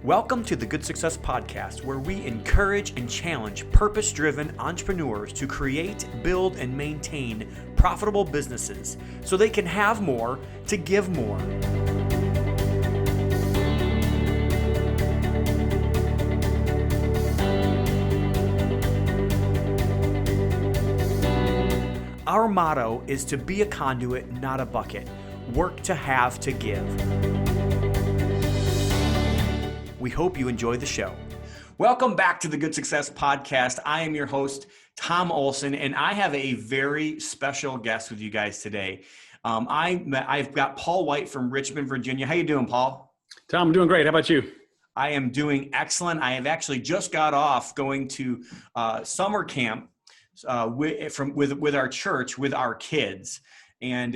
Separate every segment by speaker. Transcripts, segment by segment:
Speaker 1: Welcome to the Good Success Podcast, where we encourage and challenge purpose-driven entrepreneurs to create, build, and maintain profitable businesses so they can have more to give more. Our motto is to be a conduit, not a bucket. Work to have to give. We hope you enjoy the show. Welcome back to the Good Success Podcast. I am your host, Tom Olson, and I have a very special guest with you guys today. I've got Paul White from Richmond, Virginia. How you doing, Paul?
Speaker 2: Tom, I'm doing great. How about you?
Speaker 1: I am doing excellent. I have actually just got off going to summer camp with our church with our kids, and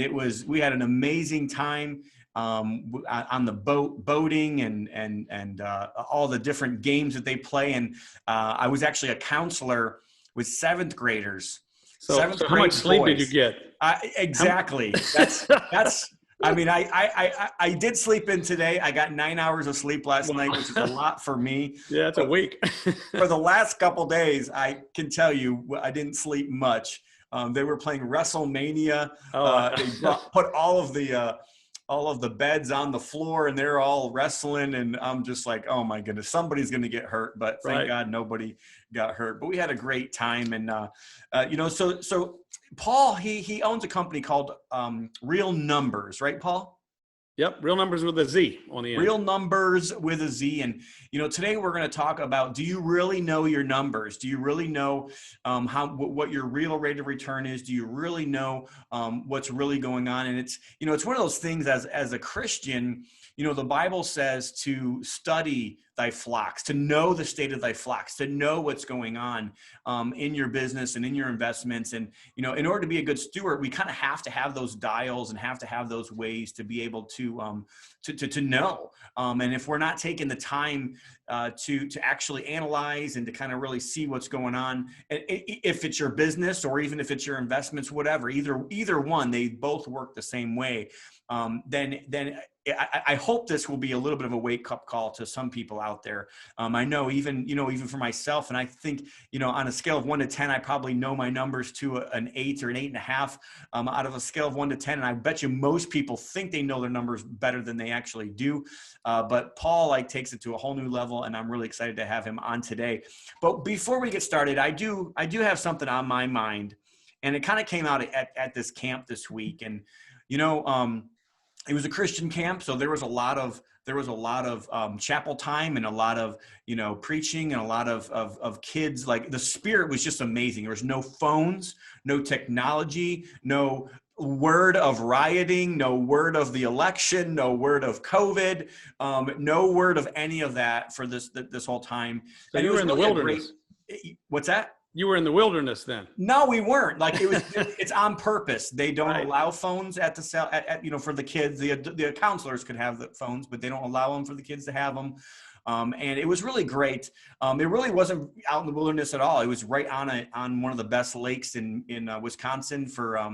Speaker 1: we had an amazing time. On the boating and all the different games that they play. And I was actually a counselor with seventh graders.
Speaker 2: So how much sleep did you get?
Speaker 1: Exactly. That's, I mean, I did sleep in today. I got 9 hours of sleep last night, which is a lot for me.
Speaker 2: Yeah, it's a week.
Speaker 1: For the last couple days, I can tell you, I didn't sleep much. They were playing WrestleMania. They put all of the beds on the floor and they're all wrestling. And I'm just like, oh my goodness, somebody's going to get hurt, but thank God nobody got hurt, but we had a great time. And, so Paul, he owns a company called Real Numberz, right, Paul?
Speaker 2: Yep. Real Numberz with a Z on the end.
Speaker 1: Real Numberz with a Z. And, today we're going to talk about, do you really know your numbers? Do you really know what your real rate of return is? Do you really know what's really going on? And it's one of those things as a Christian, the Bible says to study thy flocks, to know the state of thy flocks, to know what's going on in your business and in your investments. And, in order to be a good steward, we kind of have to have those dials and have to have those ways to be able to know. And if we're not taking the time to actually analyze and to kind of really see what's going on, if it's your business or even if it's your investments, whatever, either one, they both work the same way. Then I hope this will be a little bit of a wake-up call to some people out there. I know even for myself, and I think, on a scale of 1 to 10, I probably know my numbers to an 8 or an 8.5 out of a scale of 1 to 10. And I bet you most people think they know their numbers better than they actually do. But Paul takes it to a whole new level, and I'm really excited to have him on today. But before we get started, I do have something on my mind, and it kind of came out at this camp this week. And, it was a Christian camp, so there was a lot of chapel time and a lot of preaching and a lot of kids. Like, the spirit was just amazing. There was no phones, no technology, no word of rioting, no word of the election, no word of COVID, no word of any of that for this whole time.
Speaker 2: So you were in the wilderness.
Speaker 1: What's that?
Speaker 2: You were in the wilderness then.
Speaker 1: No, we weren't. It's on purpose. They don't allow phones at the cell, for the kids. The counselors could have the phones, but they don't allow them for the kids to have them. And it was really great. It really wasn't out in the wilderness at all. It was right on one of the best lakes in Wisconsin for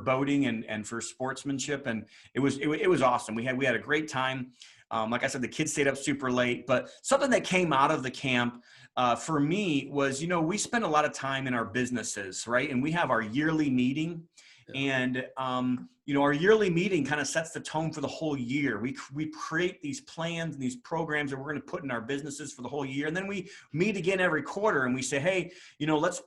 Speaker 1: boating and for sportsmanship. And it was awesome. We had a great time. Like I said, the kids stayed up super late, but something that came out of the camp for me was, we spend a lot of time in our businesses, right? And we have our yearly meeting, and our yearly meeting kind of sets the tone for the whole year. We create these plans and these programs that we're going to put in our businesses for the whole year, and then we meet again every quarter and we say, hey, let's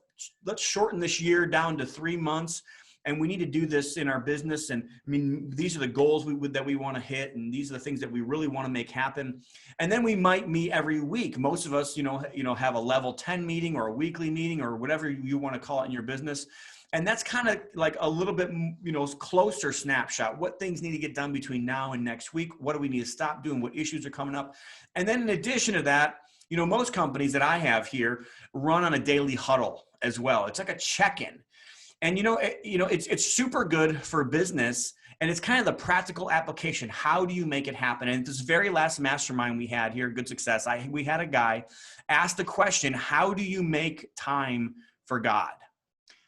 Speaker 1: shorten this year down to 3 months. And we need to do this in our business. And I mean, these are the goals that we want to hit. And these are the things that we really want to make happen. And then we might meet every week. Most of us, have a level 10 meeting or a weekly meeting or whatever you want to call it in your business. And that's kind of like a little bit, closer snapshot. What things need to get done between now and next week? What do we need to stop doing? What issues are coming up? And then in addition to that, most companies that I have here run on a daily huddle as well. It's like a check-in. And, it's super good for business, and it's kind of the practical application. How do you make it happen? And this very last mastermind we had here, Good Success, we had a guy ask the question, how do you make time for God?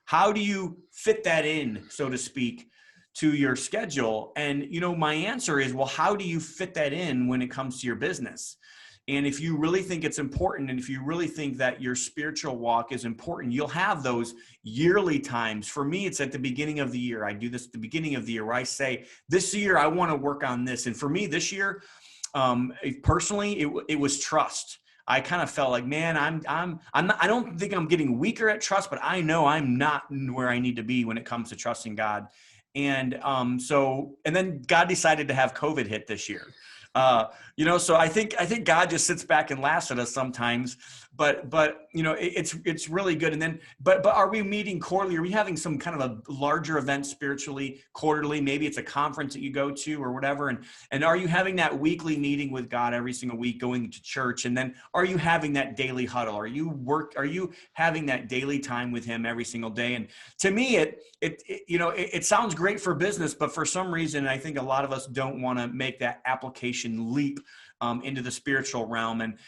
Speaker 1: How do you fit that in, so to speak, to your schedule? And, my answer is, well, how do you fit that in when it comes to your business? And if you really think it's important, and if you really think that your spiritual walk is important, you'll have those yearly times. For me, it's at the beginning of the year. I do this at the beginning of the year where I say, this year, I want to work on this. And for me this year, personally, it was trust. I kind of felt like, man, I don't think I'm getting weaker at trust, but I know I'm not where I need to be when it comes to trusting God. And and then God decided to have COVID hit this year. So I think God just sits back and laughs at us sometimes, but it's really good. And then, but are we meeting quarterly? Are we having some kind of a larger event spiritually quarterly? Maybe it's a conference that you go to or whatever. And are you having that weekly meeting with God every single week, going to church? And then are you having that daily huddle? Are you having that daily time with him every single day? And to me, it sounds great for business, but for some reason, I think a lot of us don't want to make that application leap into the spiritual realm. And,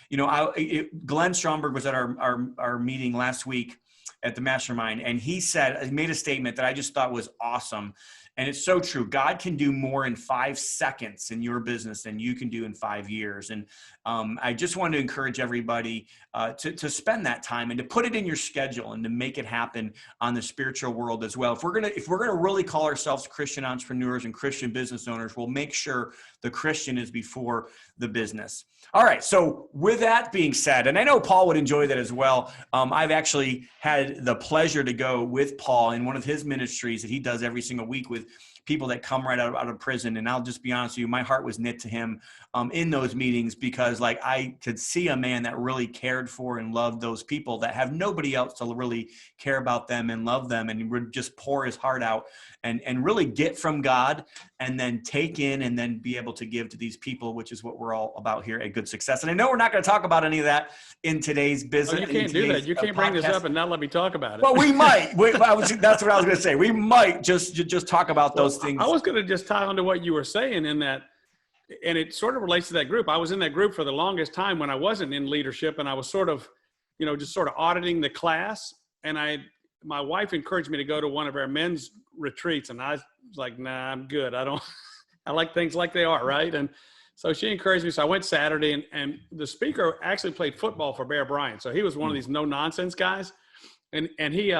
Speaker 1: Glenn Stromberg was at our meeting last week at the mastermind, and he made a statement that I just thought was awesome. And it's so true. God can do more in 5 seconds in your business than you can do in 5 years. And I just want to encourage everybody to spend that time and to put it in your schedule and to make it happen on the spiritual world as well. If we're gonna really call ourselves Christian entrepreneurs and Christian business owners, we'll make sure the Christian is before the business. All right. So with that being said, and I know Paul would enjoy that as well. I've actually had the pleasure to go with Paul in one of his ministries that he does every single week with people that come right out of prison. And I'll just be honest with you, my heart was knit to him in those meetings, because I could see a man that really cared for and loved those people that have nobody else to really care about them and love them, and would just pour his heart out and really get from God and then take in and then be able to give to these people, which is what we're all about here at Good Success. And I know we're not going to talk about any of that in today's business.
Speaker 2: Oh, you can't do that. You can't bring this up and not let me talk about it.
Speaker 1: Well, we might. That's what I was going to say. We might just talk about those things.
Speaker 2: I was going to just tie on to what you were saying in that, and it sort of relates to that group. I was in that group for the longest time when I wasn't in leadership, and I was sort of, just sort of auditing the class. And my wife encouraged me to go to one of our men's retreats, and I was like, nah, I'm good. I like things like they are, right? And so she encouraged me. So I went Saturday, and the speaker actually played football for Bear Bryant. So he was one of these no nonsense guys, and he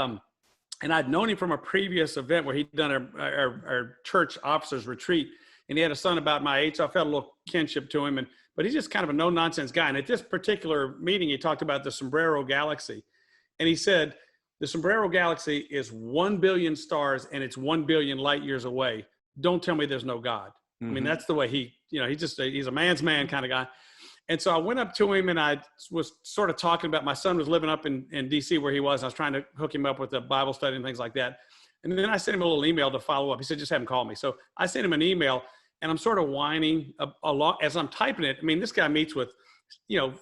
Speaker 2: and I'd known him from a previous event where he'd done our church officers retreat, and he had a son about my age, so I felt a little kinship to him. But he's just kind of a no nonsense guy. And at this particular meeting, he talked about the Sombrero Galaxy, and he said, the Sombrero Galaxy is 1 billion stars, and it's 1 billion light years away. Don't tell me there's no God. Mm-hmm. I mean, that's the way he's a man's man kind of guy. And so I went up to him, and I was sort of talking about, my son was living up in DC where he was. I was trying to hook him up with a Bible study and things like that. And then I sent him a little email to follow up. He said, just have him call me. So I sent him an email, and I'm sort of whining a lot as I'm typing it. I mean, this guy meets with,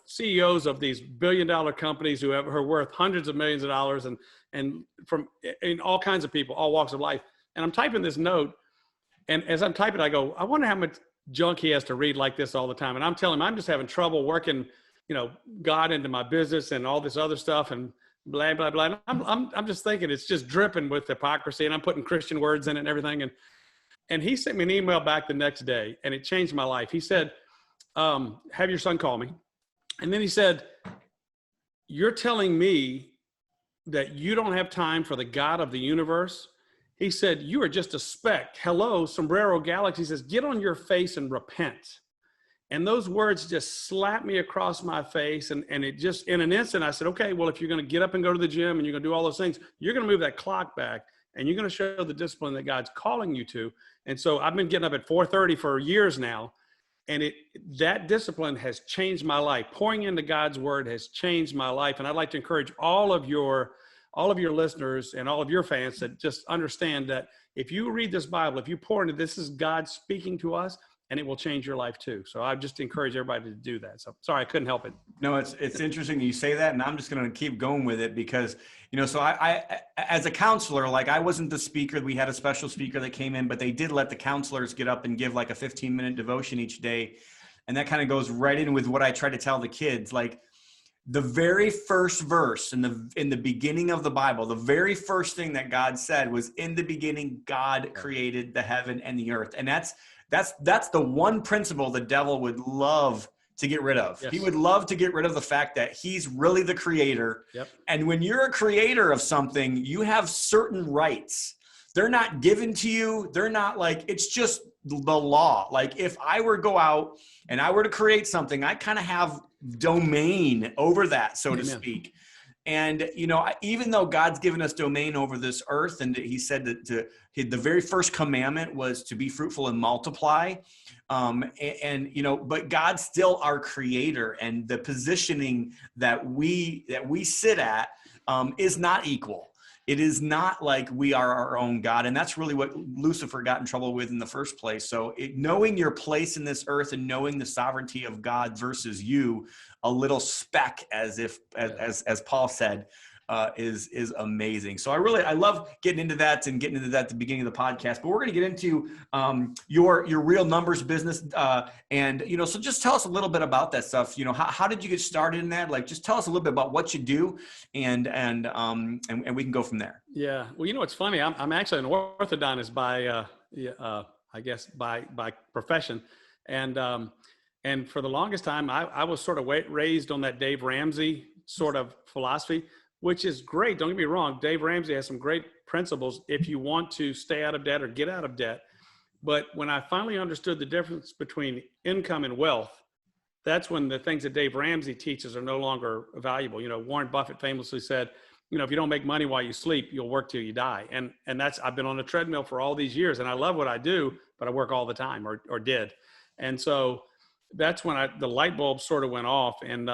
Speaker 2: CEOs of these billion-dollar companies who are worth hundreds of millions of dollars, and from all kinds of people, all walks of life. And I'm typing this note, and as I'm typing, I go, I wonder how much junk he has to read like this all the time. And I'm telling him, I'm just having trouble working, God into my business and all this other stuff and blah, blah, blah. And I'm just thinking it's just dripping with hypocrisy, and I'm putting Christian words in it and everything. And he sent me an email back the next day, and it changed my life. He said, have your son call me. And then he said, you're telling me that you don't have time for the God of the universe? He said, you are just a speck. Hello, Sombrero Galaxy. He says, get on your face and repent. And those words just slapped me across my face. And it just, in an instant, I said, okay, well, if you're going to get up and go to the gym and you're going to do all those things, you're going to move that clock back, and you're going to show the discipline that God's calling you to. And so I've been getting up at 4:30 for years now. And that discipline has changed my life. Pouring into God's word has changed my life. And I'd like to encourage all of your listeners and all of your fans to just understand that if you read this Bible, if you pour into this, is God speaking to us, and it will change your life too. So I just encourage everybody to do that. So sorry, I couldn't help it.
Speaker 1: No, it's interesting you say that, and I'm just going to keep going with it because, so I as a counselor, like I wasn't the speaker. We had a special speaker that came in, but they did let the counselors get up and give like a 15-minute devotion each day. And that kind of goes right in with what I try to tell the kids. Like, the very first verse in the beginning of the Bible, the very first thing that God said was, in the beginning, God created the heaven and the earth. And that's the one principle the devil would love to get rid of. Yes. He would love to get rid of the fact that he's really the creator.
Speaker 2: Yep.
Speaker 1: And when you're a creator of something, you have certain rights. They're not given to you. They're not like, it's just the law. Like if I were to go out and I were to create something, I kind of have domain over that, so to speak. And, you know, even though God's given us domain over this earth, and he said that the very first commandment was to be fruitful and multiply. And, you know, but God's still our creator, and the positioning that we sit at is not equal. It is not like we are our own God. And that's really what Lucifer got in trouble with in the first place. So knowing your place in this earth and knowing the sovereignty of God versus you, a little speck, as Paul said, is amazing. So I love getting into that and getting into that at the beginning of the podcast, but we're going to get into your real numbers business. And, you know, so just tell us a little bit about that stuff. You know, how did you get started in that? Like, just tell us a little bit about what you do, and we can go from there.
Speaker 2: Yeah. Well, you know, it's funny. I'm actually an orthodontist I guess by profession. And for the longest time, I was sort of raised on that Dave Ramsey sort of philosophy, which is great. Don't get me wrong. Dave Ramsey has some great principles if you want to stay out of debt or get out of debt. But when I finally understood the difference between income and wealth, that's when the things that Dave Ramsey teaches are no longer valuable. You know, Warren Buffett famously said, you know, if you don't make money while you sleep, you'll work till you die. And I've been on a treadmill for all these years, and I love what I do, but I work all the time, or did. And so that's when the light bulb sort of went off. And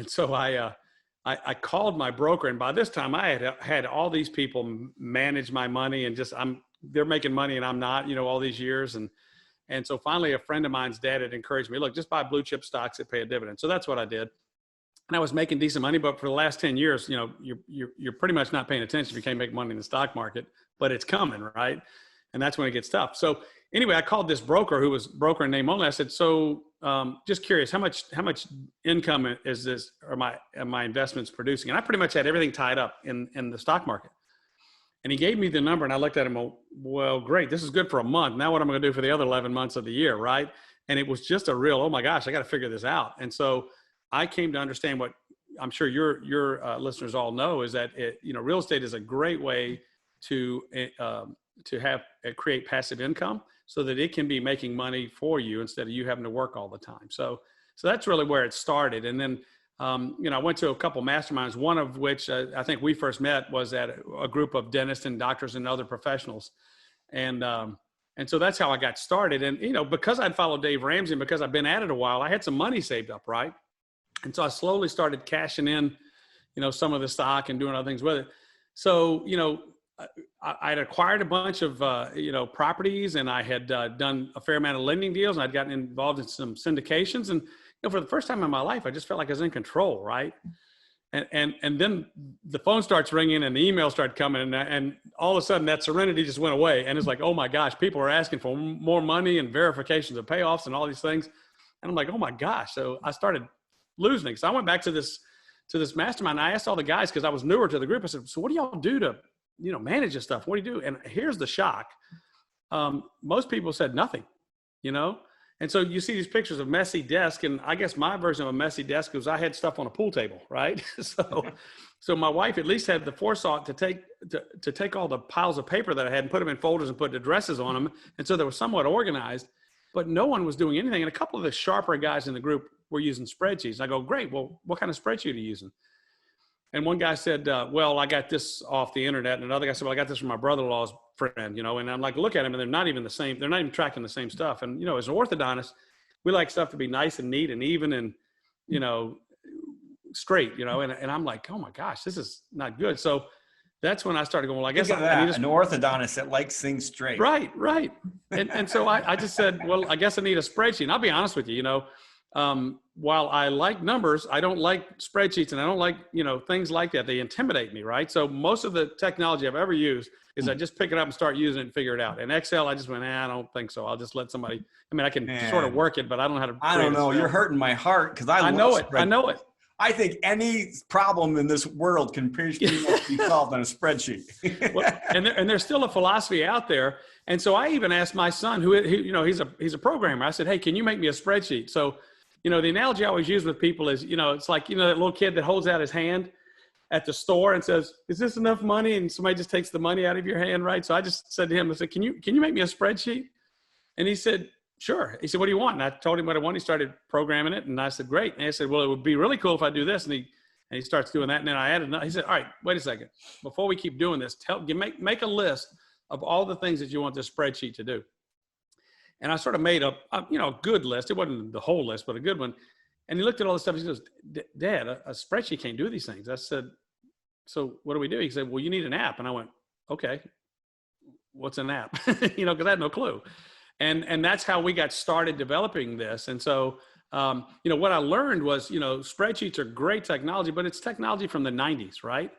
Speaker 2: so I called my broker, and by this time I had all these people manage my money, and they're making money and I'm not, you know, all these years. And so finally a friend of mine's dad had encouraged me, look, just buy blue chip stocks that pay a dividend. So that's what I did. And I was making decent money, but for the last 10 years, you know, you're pretty much not paying attention if you can't make money in the stock market, but it's coming, right? And that's when it gets tough. So anyway, I called this broker who was broker in name only. I said, so just curious, how much income is this, are my investments producing? And I pretty much had everything tied up in the stock market. And he gave me the number, and I looked at him, well, great, this is good for a month. Now what am I going to do for the other 11 months of the year, right? And it was just a real, oh my gosh, I got to figure this out. And so I came to understand what I'm sure your listeners all know, is that real estate is a great way to create passive income, so that it can be making money for you instead of you having to work all the time. So that's really where it started. And then, I went to a couple masterminds, one of which I think we first met was at a group of dentists and doctors and other professionals. And so that's how I got started. And, you know, because I'd followed Dave Ramsey and because I've been at it a while, I had some money saved up, right? And so I slowly started cashing in, you know, some of the stock and doing other things with it. So, you know, I'd acquired a bunch of, properties, and I had done a fair amount of lending deals, and I'd gotten involved in some syndications. And, you know, for the first time in my life, I just felt like I was in control, right? And then the phone starts ringing and the emails start coming, and all of a sudden that serenity just went away. And it's like, oh my gosh, people are asking for more money and verifications of payoffs and all these things. And I'm like, oh my gosh. So I started losing it. So I went back to this mastermind, and I asked all the guys, because I was newer to the group, I said, so what do y'all do to, you know, manage this stuff? What do you do? And here's the shock. Most people said nothing, you know? And so you see these pictures of messy desk, and I guess my version of a messy desk was I had stuff on a pool table, right? So my wife at least had the forethought to take all the piles of paper that I had and put them in folders and put addresses on them. And so they were somewhat organized, but no one was doing anything. And a couple of the sharper guys in the group were using spreadsheets. I go, great. Well, what kind of spreadsheet are you using? And one guy said, well, I got this off the internet. And another guy said, well, I got this from my brother-in-law's friend, you know. And I'm like, look at them, and they're not even the same. They're not even tracking the same stuff. And, you know, as an orthodontist, we like stuff to be nice and neat and even and, you know, straight, you know. And I'm like, oh my gosh, this is not good. So that's when I started going, well, I guess I need
Speaker 1: an orthodontist that likes things straight.
Speaker 2: Right. And so I just said, well, I guess I need a spreadsheet. And I'll be honest with you, you know, while I like numbers, I don't like spreadsheets, and I don't like, you know, things like that. They intimidate me, right? So most of the technology I've ever used is I just pick it up and start using it and figure it out. And Excel, I just went, I don't think so. I'll just let somebody, I mean, I can sort of work it, but I don't know how to.
Speaker 1: I don't know. You're hurting my heart, because I know it. I think any problem in this world can pretty much be solved on a spreadsheet.
Speaker 2: Well, and there's still a philosophy out there. And so I even asked my son, who you know, he's a programmer. I said, hey, can you make me a spreadsheet? So, you know, the analogy I always use with people is, you know, it's like, you know, that little kid that holds out his hand at the store and says, is this enough money? And somebody just takes the money out of your hand, right? So I just said to him, I said, can you make me a spreadsheet? And he said, sure. He said, what do you want? And I told him what I want. He started programming it. And I said, great. And I said, well, it would be really cool if I do this. And he starts doing that. And then I added, he said, all right, wait a second. Before we keep doing this, make a list of all the things that you want this spreadsheet to do. And I sort of made a good list. It wasn't the whole list, but a good one. And he looked at all this stuff. He goes, Dad, a spreadsheet can't do these things. I said, so what do we do? He said, well, you need an app. And I went, okay, what's an app? You know, because I had no clue. And that's how we got started developing this. And so, you know, what I learned was, you know, spreadsheets are great technology, but it's technology from the 90s, right?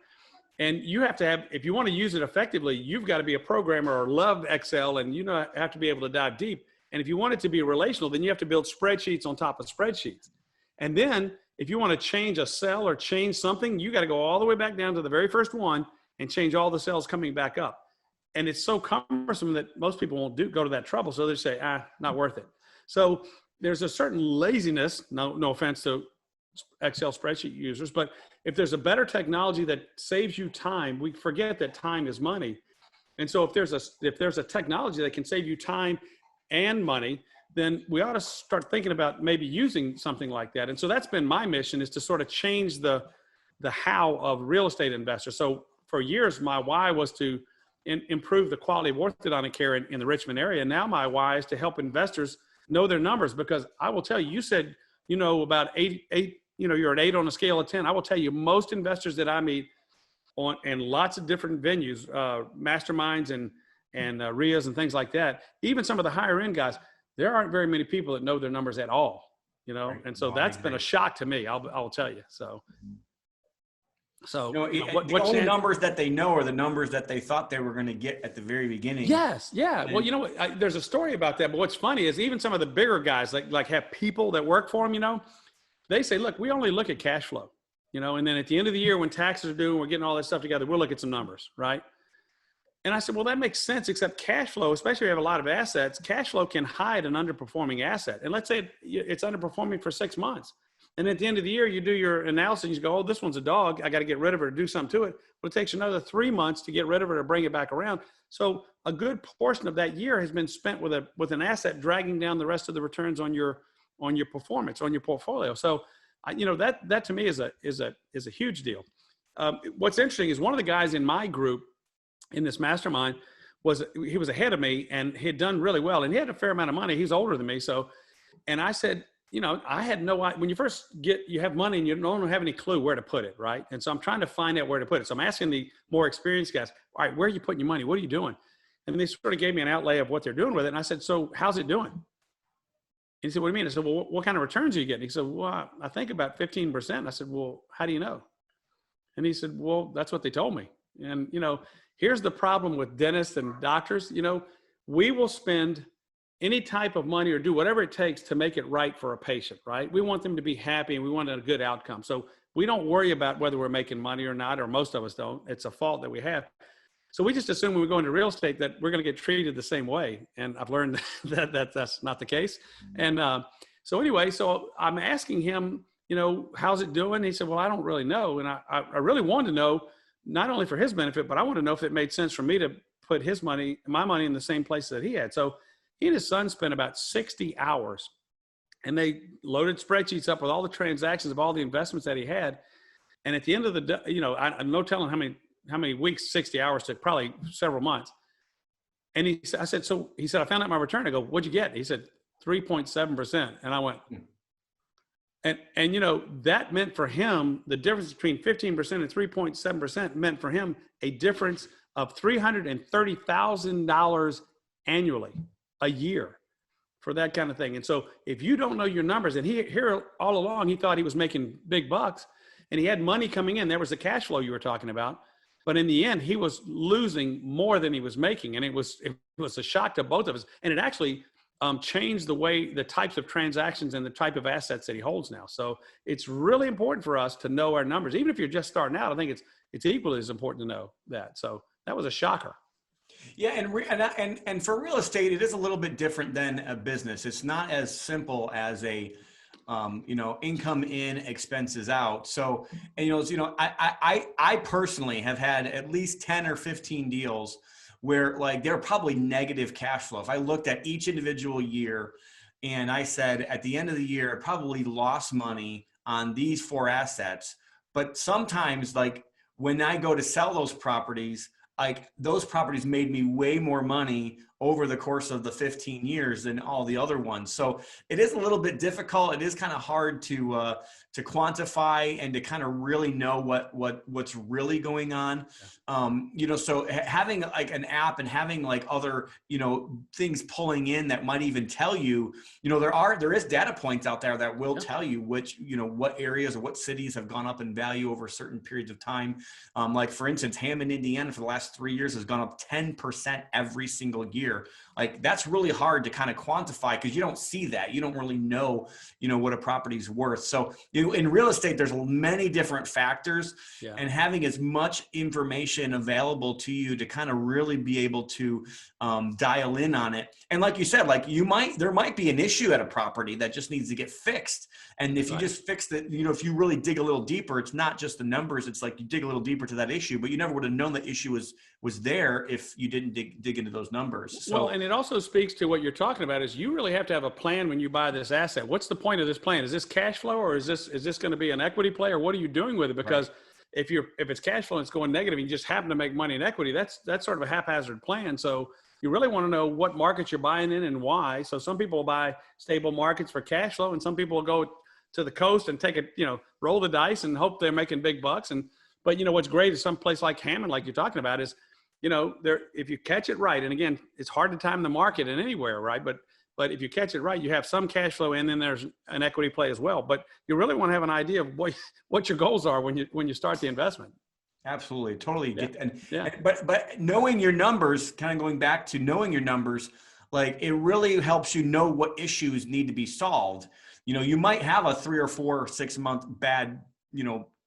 Speaker 2: And you have to have, if you want to use it effectively, you've got to be a programmer or love Excel, and you know, have to be able to dive deep. And if you want it to be relational, then you have to build spreadsheets on top of spreadsheets. And then if you want to change a cell or change something, you got to go all the way back down to the very first one and change all the cells coming back up. And it's so cumbersome that most people won't go to that trouble. So they say, not worth it. So there's a certain laziness, no offense to Excel spreadsheet users, but if there's a better technology that saves you time, we forget that time is money. And so if there's a technology that can save you time and money, then we ought to start thinking about maybe using something like that. And so that's been my mission, is to sort of change the how of real estate investors. So for years, my why was to improve the quality of orthodontic care in the Richmond area. And now my why is to help investors know their numbers, because I will tell you, you said, you know, about eight, you know, you're at 8 on a scale of 10. I will tell you, most investors that I meet in lots of different venues, masterminds and RIAs and things like that, even some of the higher end guys, there aren't very many people that know their numbers at all, you know? Right. And so that's been a shock to me. I'll tell you. So you know,
Speaker 1: the only numbers that they know are the numbers that they thought they were going to get at the very beginning.
Speaker 2: Yes. Yeah. Well, you know, there's a story about that, but what's funny is even some of the bigger guys like have people that work for them, you know, they say, look, we only look at cash flow, you know, and then at the end of the year when taxes are due and we're getting all that stuff together, we'll look at some numbers. Right. And I said, well, that makes sense, except cash flow, especially if you have a lot of assets, cash flow can hide an underperforming asset. And let's say it's underperforming for 6 months. And at the end of the year, you do your analysis and you go, oh, this one's a dog. I got to get rid of it or do something to it. But it takes another 3 months to get rid of it or bring it back around. So a good portion of that year has been spent with an asset dragging down the rest of the returns on your performance, on your portfolio. So, you know, that to me is a huge deal. What's interesting is one of the guys in my group in this mastermind he was ahead of me and he had done really well. And he had a fair amount of money. He's older than me. So, and I said, you know, I had no idea. When you have money and you don't have any clue where to put it, right? And so I'm trying to find out where to put it. So I'm asking the more experienced guys, all right, where are you putting your money? What are you doing? And they sort of gave me an outlay of what they're doing with it. And I said, so how's it doing? And he said, what do you mean? I said, well, what kind of returns are you getting? He said, well, I think about 15%. I said, well, how do you know? And he said, well, that's what they told me. And, you know, here's the problem with dentists and doctors. You know, we will spend any type of money or do whatever it takes to make it right for a patient, right? We want them to be happy and we want a good outcome. So we don't worry about whether we're making money or not, or most of us don't. It's a fault that we have. So we just assume when we go into real estate that we're going to get treated the same way. And I've learned that that's not the case. And so anyway, so I'm asking him, you know, how's it doing? He said, well, I don't really know. And I really wanted to know, not only for his benefit, but I want to know if it made sense for me to put my money in the same place that he had. So he and his son spent about 60 hours and they loaded spreadsheets up with all the transactions of all the investments that he had. And at the end of the day, you know, I'm no telling how many weeks 60 hours took, probably several months. And I said, I found out my return. I go, what'd you get? He said, 3.7%. And I went, and you know, that meant for him, the difference between 15% and 3.7% meant for him a difference of $330,000 annually, a year, for that kind of thing. And so if you don't know your numbers, and here all along, he thought he was making big bucks and he had money coming in. There was the cash flow you were talking about. But in the end, he was losing more than he was making. And it was a shock to both of us. And it actually changed the types of transactions and the type of assets that he holds now. So it's really important for us to know our numbers. Even if you're just starting out, I think it's equally as important to know that. So that was a shocker.
Speaker 1: Yeah, and for real estate, it is a little bit different than a business. It's not as simple as a income in, expenses out. So, and I personally have had at least 10 or 15 deals where like they're probably negative cash flow. If I looked at each individual year and I said at the end of the year, I probably lost money on these 4 assets. But sometimes like when I go to sell those properties, like those properties made me way more money over the course of the 15 years than all the other ones. So it is a little bit difficult. It is kind of hard to quantify and to kind of really know what's really going on. So having like an app and having like other, things pulling in that might even tell you, there is data points out there that will tell you which, what areas or what cities have gone up in value over certain periods of time. Like for instance, Hammond, Indiana for the last 3 years has gone up 10% every single year. Like that's really hard to kind of quantify because you don't see that. You don't really know, what a property's worth. So in real estate, there's many different factors, and having as much information available to you to kind of really be able to dial in on it. And like you said, like there might be an issue at a property that just needs to get fixed. And if you just fix it, if you really dig a little deeper, it's not just the numbers. It's like you dig a little deeper to that issue, but you never would have known the issue was there if you didn't dig into those numbers. So,
Speaker 2: well, and it also speaks to what you're talking about is you really have to have a plan when you buy this asset. What's the point of this plan? Is this cash flow or is this going to be an equity play or what are you doing with it? Because if it's cash flow and it's going negative and you just happen to make money in equity, that's sort of a haphazard plan. So you really want to know what markets you're buying in and why. So some people will buy stable markets for cash flow and some people will go to the coast and take it, roll the dice and hope they're making big bucks. But what's great is some place like Hammond, like you're talking about, is if you catch it right, and again, it's hard to time the market in anywhere, right? But if you catch it right, you have some cash flow and then there's an equity play as well. But you really want to have an idea of what your goals are when you start the investment.
Speaker 1: Absolutely. Totally. But knowing your numbers, kind of going back to knowing your numbers, like it really helps you know what issues need to be solved. You might have a 3 or 4 or 6 month bad,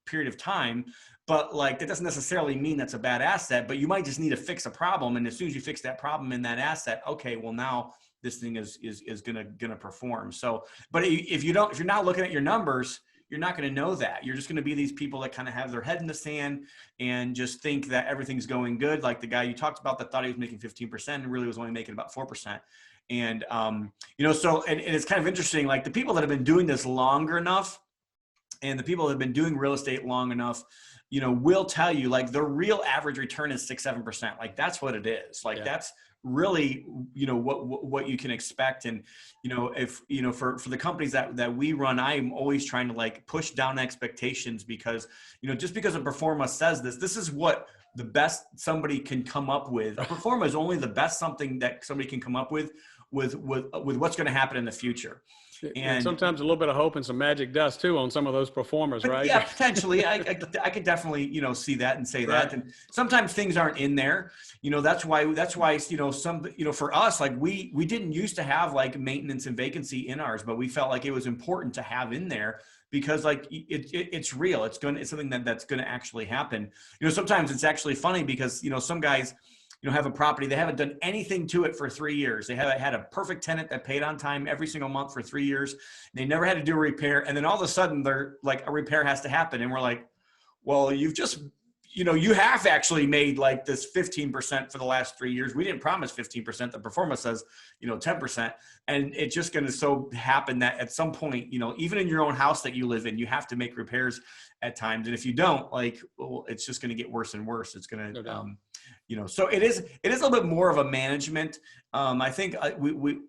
Speaker 1: period of time, but like that doesn't necessarily mean that's a bad asset, but you might just need to fix a problem. And as soon as you fix that problem in that asset, okay, well now this thing is gonna perform. So, but if you're not looking at your numbers, you're not going to know that. You're just going to be these people that kind of have their head in the sand and just think that everything's going good. Like the guy you talked about that thought he was making 15% and really was only making about 4%. And, so, and it's kind of interesting, like the people that have been doing this longer enough and the people that have been doing real estate long enough, will tell you like the real average return is 6-7%. Like that's what it is. Like that's really, what you can expect. And, if, for the companies that we run, I'm always trying to like push down expectations because, just because a performer says this is what the best somebody can come up with. A performer is only the best something that somebody can come up with what's going to happen in the future.
Speaker 2: And sometimes a little bit of hope and some magic dust too on some of those performers, right?
Speaker 1: Yeah, potentially. I could definitely, see that and say that. And sometimes things aren't in there. That's why, some, for us, like we didn't used to have like maintenance and vacancy in ours, but we felt like it was important to have in there because like it's real. It's something that's going to actually happen. Sometimes it's actually funny because, some guys, have a property, they haven't done anything to it for 3 years. They haven't had a perfect tenant that paid on time every single month for 3 years. They never had to do a repair. And then all of a sudden they're like, a repair has to happen. And we're like, well, you've just, you have actually made like this 15% for the last 3 years. We didn't promise 15%. The performance says, 10%. And it's just going to so happen that at some point, even in your own house that you live in, you have to make repairs at times. And if you don't, like, well, it's just going to get worse and worse. It's going to, so it is a little bit more of a management. I think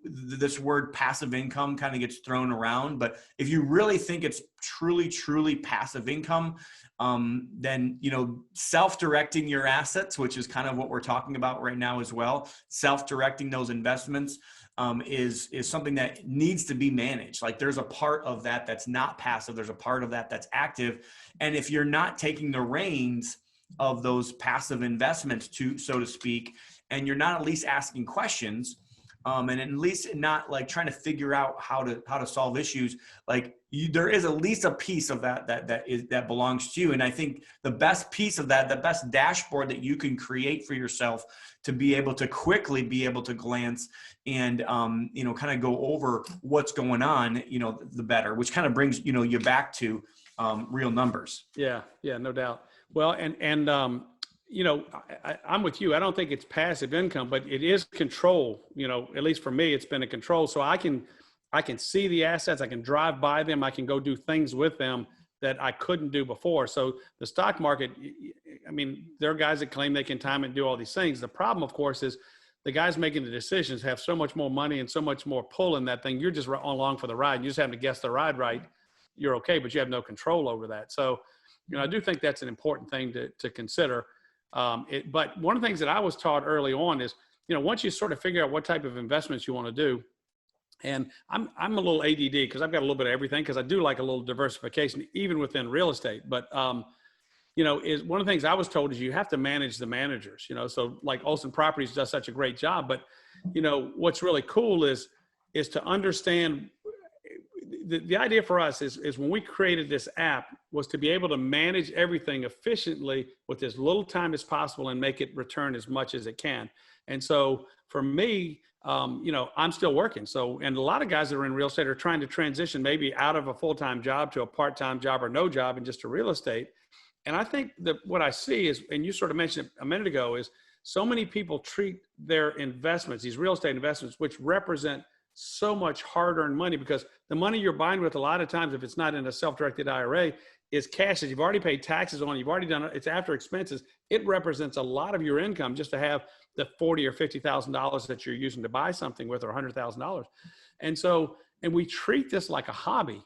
Speaker 1: this word passive income kind of gets thrown around, but if you really think it's truly passive income, then, self-directing your assets, which is kind of what we're talking about right now as well, self-directing those investments, is something that needs to be managed. Like there's a part of that that's not passive. There's a part of that that's active. And if you're not taking the reins of those passive investments so to speak, and you're not at least asking questions, and at least not like trying to figure out how to solve issues. Like there is at least a piece of that belongs to you. And I think the best piece of that, the best dashboard that you can create for yourself to be able to quickly be able to glance and, kind of go over what's going on, the better, which kind of brings, you back to real numbers.
Speaker 2: Yeah. Yeah, no doubt. Well, I'm with you. I don't think it's passive income, but it is control. At least for me, it's been a control. So I can see the assets. I can drive by them. I can go do things with them that I couldn't do before. So the stock market, I mean, there are guys that claim they can time it and do all these things. The problem, of course, is the guys making the decisions have so much more money and so much more pull in that thing. You're just along for the ride. You just have to guess the ride right. You're okay, but you have no control over that. So, I do think that's an important thing to consider. But one of the things that I was taught early on is, once you sort of figure out what type of investments you want to do, and I'm a little ADD because I've got a little bit of everything because I do like a little diversification even within real estate. But, is one of the things I was told is you have to manage the managers, so like Olson Properties does such a great job. But, what's really cool is to understand the idea for us is when we created this app was to be able to manage everything efficiently with as little time as possible and make it return as much as it can. And so for me, I'm still working. So, and a lot of guys that are in real estate are trying to transition maybe out of a full-time job to a part-time job or no job and just to real estate. And I think that what I see is, and you sort of mentioned it a minute ago, is so many people treat their investments, these real estate investments, which represent so much hard-earned money, because the money you're buying with a lot of times, if it's not in a self-directed IRA, is cash that you've already paid taxes on, you've already done it, it's after expenses. It represents a lot of your income just to have the $40,000 or $50,000 that you're using to buy something with, or $100,000. And so, and we treat this like a hobby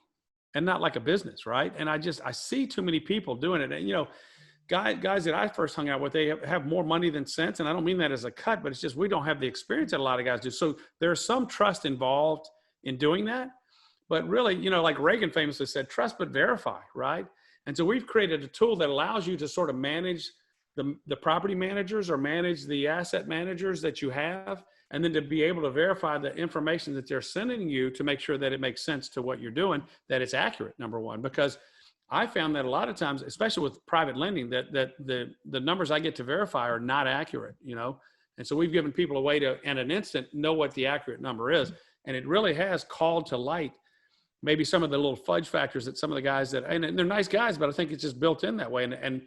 Speaker 2: and not like a business, right? And I see too many people doing it. And, guys that I first hung out with, they have more money than sense. And I don't mean that as a cut, but it's just, we don't have the experience that a lot of guys do. So there's some trust involved in doing that. But really, like Reagan famously said, trust but verify, right? And so we've created a tool that allows you to sort of manage the property managers or manage the asset managers that you have, and then to be able to verify the information that they're sending you to make sure that it makes sense to what you're doing, that it's accurate, number one. Because I found that a lot of times, especially with private lending, that the numbers I get to verify are not accurate, And so we've given people a way to, in an instant, know what the accurate number is. And it really has called to light maybe some of the little fudge factors that some of the guys and they're nice guys, but I think it's just built in that way. And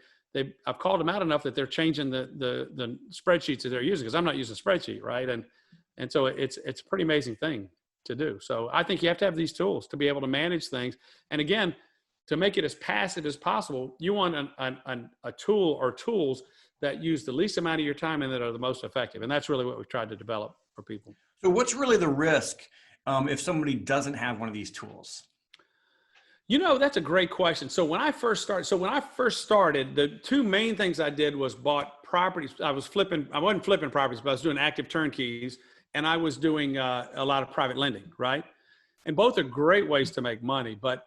Speaker 2: I've called them out enough that they're changing the spreadsheets that they're using, because I'm not using a spreadsheet, right? And so it's a pretty amazing thing to do. So I think you have to have these tools to be able to manage things. And again, to make it as passive as possible, you want a tool or tools that use the least amount of your time and that are the most effective. And that's really what we've tried to develop for people.
Speaker 1: So what's really the risk if somebody doesn't have one of these tools?
Speaker 2: That's a great question. So when I first started, the two main things I did was bought properties. I wasn't flipping properties, but I was doing active turnkeys, and I was doing a lot of private lending, right? And both are great ways to make money, but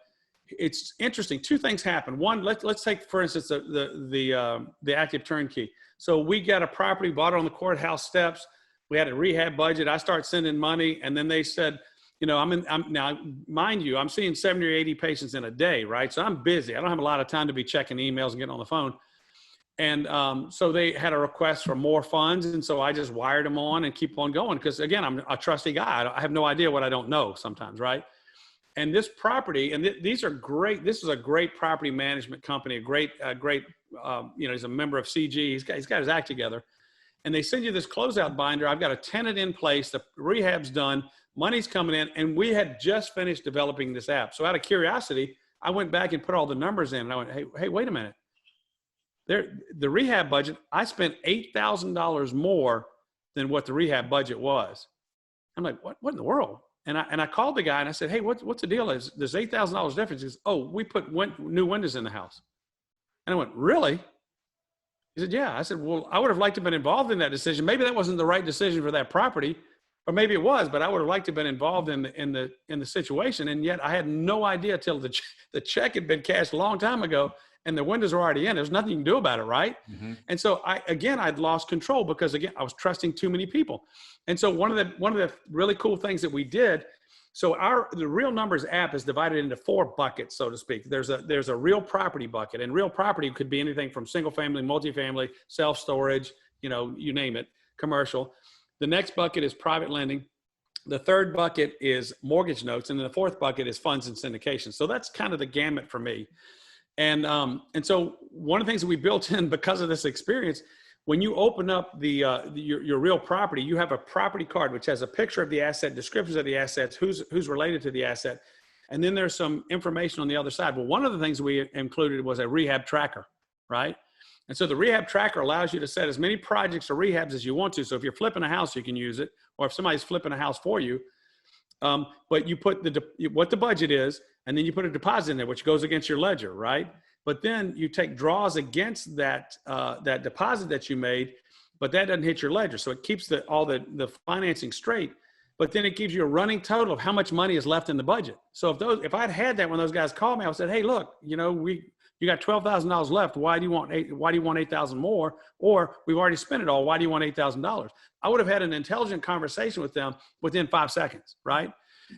Speaker 2: it's interesting. Two things happen. One, let's take, for instance, the active turnkey. So we got a property, bought it on the courthouse steps. We had a rehab budget. I start sending money, and then they said, now, mind you, I'm seeing 70 or 80 patients in a day, right? So I'm busy. I don't have a lot of time to be checking emails and getting on the phone. And so they had a request for more funds. And so I just wired them on and keep on going. Because again, I'm a trusty guy. I have no idea what I don't know sometimes, right? And this property, and these are great. This is a great property management company, a great, he's a member of CG. He's got his act together. And they send you this closeout binder. I've got a tenant in place. The rehab's done. Money's coming in. And we had just finished developing this app. So out of curiosity, I went back and put all the numbers in. And I went, hey, wait a minute. The rehab budget, I spent $8,000 more than what the rehab budget was. I'm like, what in the world? And I called the guy and I said, hey, what's the deal? There's $8,000 difference. He says, oh, we put new windows in the house. And I went, really? He said, yeah. I said, well, I would have liked to have been involved in that decision. Maybe that wasn't the right decision for that property, or maybe it was, but I would have liked to have been involved in the situation. And yet I had no idea till the check had been cashed a long time ago and the windows were already in. There's nothing you can do about it, right?
Speaker 1: Mm-hmm.
Speaker 2: And so I'd lost control because again, I was trusting too many people. And so one of the really cool things that we did, so the Real Numberz app is divided into 4 buckets, so to speak. There's a real property bucket, and real property could be anything from single family, multifamily, self-storage, you name it, commercial. The next bucket is private lending. The third bucket is mortgage notes. And then the fourth bucket is funds and syndication. So that's kind of the gamut for me. And so one of the things that we built in because of this experience, when you open up your real property, you have a property card, which has a picture of the asset, descriptions of the assets, who's related to the asset. And then there's some information on the other side. Well, one of the things we included was a rehab tracker, right? And so the Rehab Tracker allows you to set as many projects or rehabs as you want to. So if you're flipping a house, you can use it, or if somebody's flipping a house for you. But you put what the budget is, and then you put a deposit in there, which goes against your ledger, right? But then you take draws against that deposit that you made, but that doesn't hit your ledger. So it keeps all the financing straight. But then it gives you a running total of how much money is left in the budget. So if I'd had that when those guys called me, I would have said, hey, look, you got $12,000 left. Why do you want $8,000 more? Or we've already spent it all. Why do you want $8,000? I would have had an intelligent conversation with them within 5 seconds, right?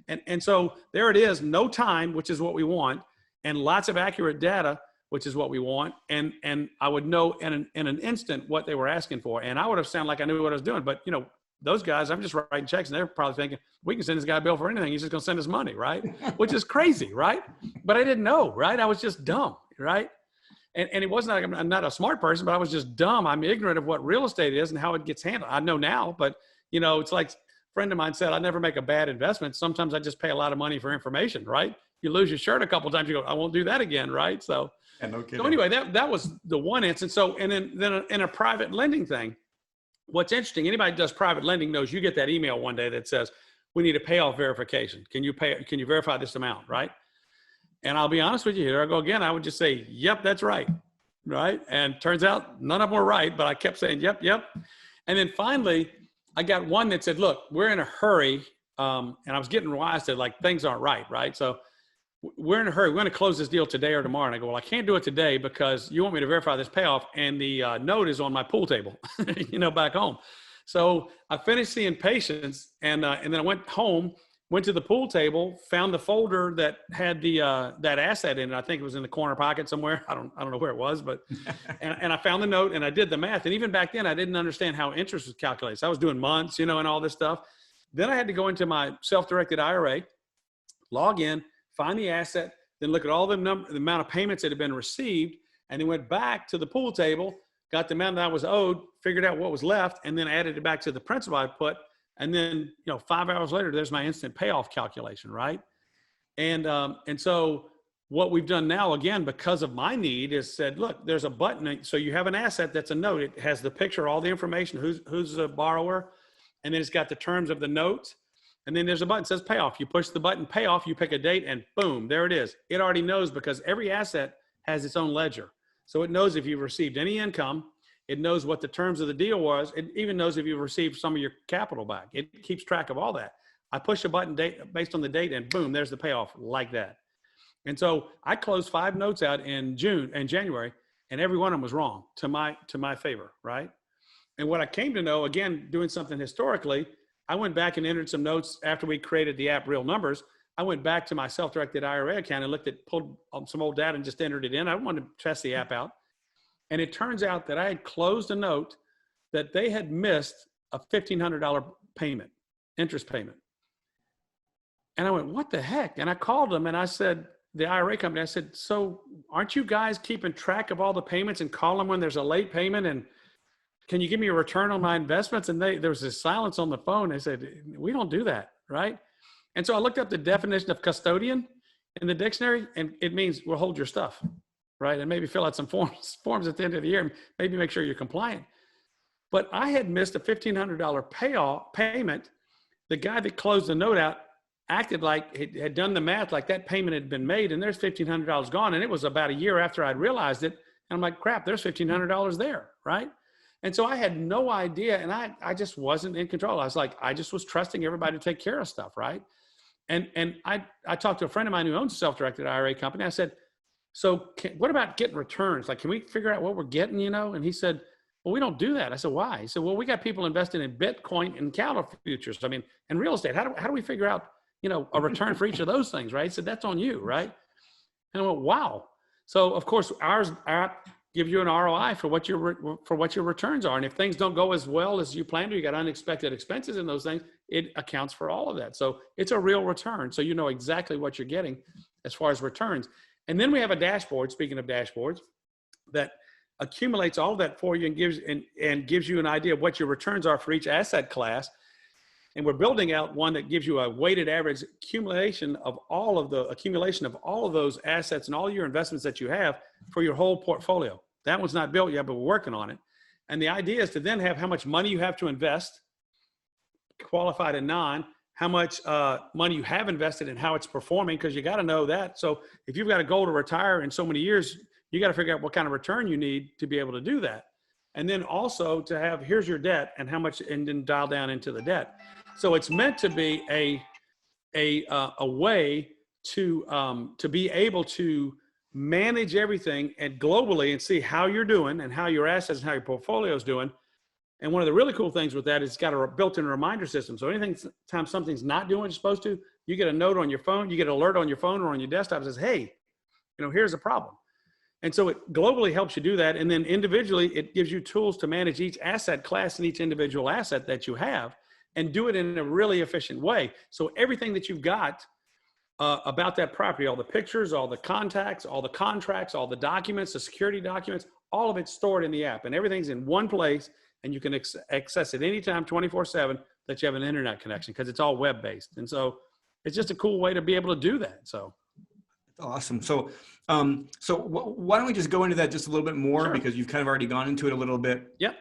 Speaker 2: And so there it is, no time, which is what we want, and lots of accurate data, which is what we want. And I would know in an instant what they were asking for. And I would have sounded like I knew what I was doing. But those guys, I'm just writing checks, and they're probably thinking, we can send this guy a bill for anything. He's just going to send us money, right? Which is crazy, right? But I didn't know, right? I was just dumb. Right. And it wasn't like I'm not a smart person, but I was just dumb. I'm ignorant of what real estate is and how it gets handled. I know now, but it's like a friend of mine said, I never make a bad investment. Sometimes I just pay a lot of money for information, right? You lose your shirt a couple of times, you go, I won't do that again. Right. So,
Speaker 1: no kidding.
Speaker 2: So anyway, that was the one instance. So, and then in a private lending thing, what's interesting, anybody who does private lending knows you get that email one day that says, we need a payoff verification. Can you verify this amount? Right. And I'll be honest with you, here I go again. I would just say, yep, that's right. Right. And turns out none of them were right, but I kept saying, yep. And then finally, I got one that said, look, we're in a hurry. And I was getting wise to like, things aren't right. Right. So we're in a hurry. We're going to close this deal today or tomorrow. And I go, well, I can't do it today because you want me to verify this payoff. And the note is on my pool table, back home. So I finished seeing patients and then I went home, went to the pool table, found the folder that had that asset in it. I think it was in the corner pocket somewhere. I don't know where it was, but, and I found the note and I did the math. And even back then I didn't understand how interest was calculated. So I was doing months, and all this stuff. Then I had to go into my self-directed IRA, log in, find the asset, then look at all the amount of payments that had been received, and then went back to the pool table, got the amount that I was owed, figured out what was left, and then added it back to the principal I put. And then, 5 hours later, there's my instant payoff calculation, right? And so what we've done now, again, because of my need, is said, look, there's a button. So you have an asset that's a note. It has the picture, all the information, who's the borrower, and then it's got the terms of the note. And then there's a button that says payoff. You push the button payoff, you pick a date, and boom, there it is. It already knows because every asset has its own ledger. So it knows if you've received any income. It knows what the terms of the deal was. It even knows if you've received some of your capital back. It keeps track of all that. I push a button based on the date and boom, there's the payoff like that. And so I closed 5 notes out in January, and every one of them was wrong to my favor, right? And what I came to know, again, doing something historically, I went back and entered some notes after we created the app Real Numberz. I went back to my self-directed IRA account and pulled some old data and just entered it in. I wanted to test the app out. And it turns out that I had closed a note that they had missed a $1,500 payment, interest payment. And I went, what the heck? And I called them and I said, the IRA company, I said, so aren't you guys keeping track of all the payments and call them when there's a late payment? And can you give me a return on my investments? And there was this silence on the phone. They said, we don't do that, right? And so I looked up the definition of custodian in the dictionary, and it means we'll hold your stuff. Right? And maybe fill out some forms at the end of the year, and maybe make sure you're compliant. But I had missed a $1,500 payment. The guy that closed the note out acted like he had done the math, like that payment had been made, and there's $1,500 gone. And it was about a year after I'd realized it. And I'm like, crap, there's $1,500 there, right? And so I had no idea, and I just wasn't in control. I was like, I just was trusting everybody to take care of stuff, right? And I talked to a friend of mine who owns a self-directed IRA company. I said, so what about getting returns? Like, can we figure out what we're getting, you know? And he said, well, we don't do that. I said, why? He said, well, we got people investing in Bitcoin and cattle futures. I mean, and real estate. How do we figure out, you know, a return for each of those things, right? He said, that's on you, right? And I went, wow. So of course, our app gives you an ROI for what your returns are. And if things don't go as well as you planned, or you got unexpected expenses in those things, it accounts for all of that. So it's a real return. So you know exactly what you're getting as far as returns. And then we have a dashboard, speaking of dashboards, that accumulates all of that for you and gives you an idea of what your returns are for each asset class. And we're building out one that gives you a weighted average accumulation of all of those assets and all your investments that you have for your whole portfolio. That one's not built yet, but we're working on it. And the idea is to then have how much money you have to invest, qualified and non, how much money you have invested and how it's performing, because you got to know that. So if you've got a goal to retire in so many years, you got to figure out what kind of return you need to be able to do that. And then also to have, here's your debt and how much, and then dial down into the debt. So it's meant to be a way to be able to manage everything and globally and see how you're doing and how your assets and how your portfolio is doing. And one of the really cool things with that is it's got a built-in reminder system. So anytime something's not doing what it's supposed to, you get a note on your phone, you get an alert on your phone or on your desktop that says, hey, you know, here's a problem. And so it globally helps you do that. And then individually, it gives you tools to manage each asset class and each individual asset that you have and do it in a really efficient way. So everything that you've got about that property, all the pictures, all the contacts, all the contracts, all the documents, the security documents, all of it's stored in the app, and everything's in one place, and you can access it anytime, 24/7, that you have an internet connection, because it's all web-based. And so it's just a cool way to be able to do that. So
Speaker 1: awesome. So, why don't we just go into that just a little bit more,
Speaker 2: Sure.
Speaker 1: Because you've kind of already gone into it a little bit.
Speaker 2: Yep.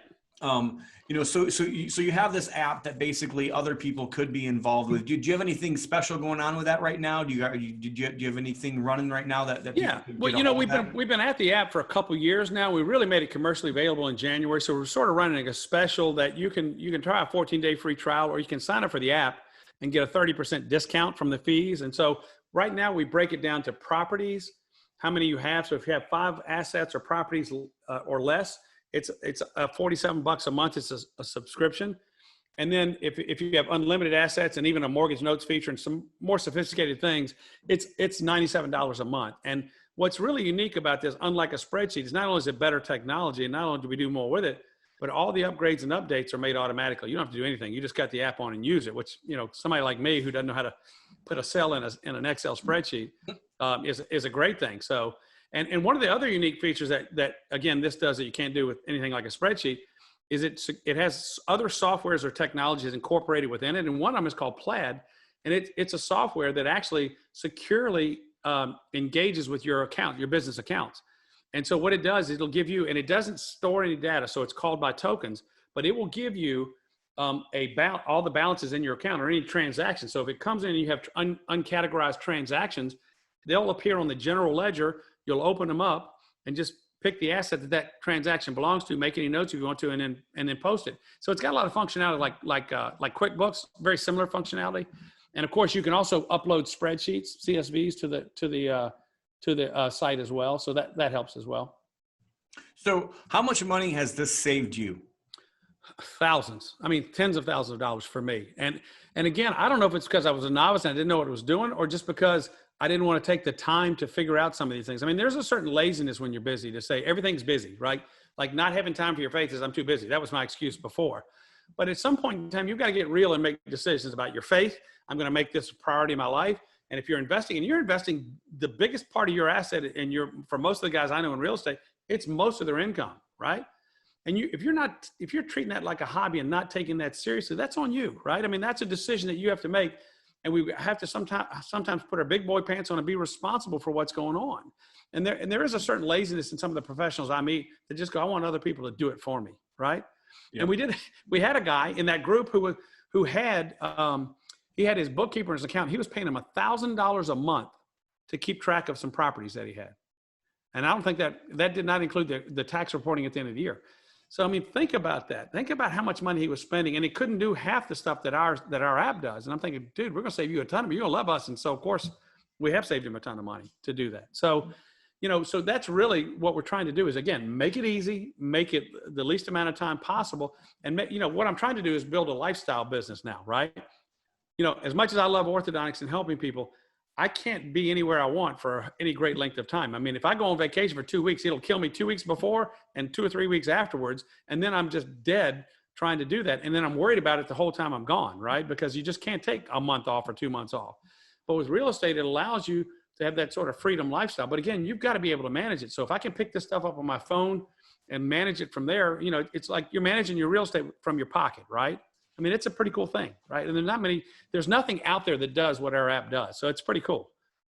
Speaker 1: You know, so you have this app that basically other people could be involved with. Do you have anything special going on with that right now? Do you have anything running right now that
Speaker 2: yeah? Well, you know, we've been at the app for a couple years now. We really made it commercially available in January, so we're sort of running a special that you can try a 14-day free trial, or you can sign up for the app and get a 30% discount from the fees. And so right now we break it down to properties, how many you have. So if you have 5 assets or properties or less, it's $47 a month. It's a subscription. And then if you have unlimited assets and even a mortgage notes feature and some more sophisticated things, it's $97 a month. And what's really unique about this, unlike a spreadsheet, is not only is it better technology and not only do we do more with it, but all the upgrades and updates are made automatically. You don't have to do anything. You just got the app on and use it, which, you know, somebody like me who doesn't know how to put a cell in an Excel spreadsheet is a great thing. So, and one of the other unique features that again, this does that you can't do with anything like a spreadsheet is it has other softwares or technologies incorporated within it. And one of them is called Plaid. And it's a software that actually securely engages with your account, your business accounts. And so what it does is it'll give you, and it doesn't store any data, so it's called by tokens, but it will give you all the balances in your account or any transaction. So if it comes in and you have uncategorized transactions, they'll appear on the general ledger. You'll open them up and just pick the asset that transaction belongs to, make any notes if you want to, and then post it. So it's got a lot of functionality like QuickBooks, very similar functionality. And of course, you can also upload spreadsheets, CSVs to the site as well. So that helps as well.
Speaker 1: So how much money has this saved you?
Speaker 2: Thousands. I mean, tens of thousands of dollars for me. And again, I don't know if it's because I was a novice and I didn't know what I was doing, or just because I didn't want to take the time to figure out some of these things. I mean, there's a certain laziness when you're busy to say everything's busy, right? Like not having time for your faith is I'm too busy. That was my excuse before. But at some point in time, you've got to get real and make decisions about your faith. I'm going to make this a priority in my life. And if you're investing, the biggest part of your asset, and for most of the guys I know in real estate, it's most of their income, right? And if you're treating that like a hobby and not taking that seriously, that's on you, right? I mean, that's a decision that you have to make. And we have to sometimes put our big boy pants on and be responsible for what's going on. And there is a certain laziness in some of the professionals I meet that just go, I want other people to do it for me, right? Yep. And we had a guy in that group who had he had his bookkeeper in his account. He was paying him $1,000 a month to keep track of some properties that he had. And I don't think that did not include the tax reporting at the end of the year. So, I mean, think about that. Think about how much money he was spending, and he couldn't do half the stuff that our app does. And I'm thinking, dude, we're going to save you a ton of money. You're going to love us. And so, of course, we have saved him a ton of money to do that. So, so that's really what we're trying to do is, again, make it easy, make it the least amount of time possible. And, what I'm trying to do is build a lifestyle business now, right? As much as I love orthodontics and helping people, I can't be anywhere I want for any great length of time. I mean, if I go on vacation for 2 weeks, it'll kill me 2 weeks before and 2 or 3 weeks afterwards. And then I'm just dead trying to do that. And then I'm worried about it the whole time I'm gone, right? Because you just can't take a month off or 2 months off. But with real estate, it allows you to have that sort of freedom lifestyle. But again, you've got to be able to manage it. So if I can pick this stuff up on my phone and manage it from there, it's like you're managing your real estate from your pocket, right? I mean, it's a pretty cool thing, right? And there's nothing out there that does what our app does. So it's pretty cool.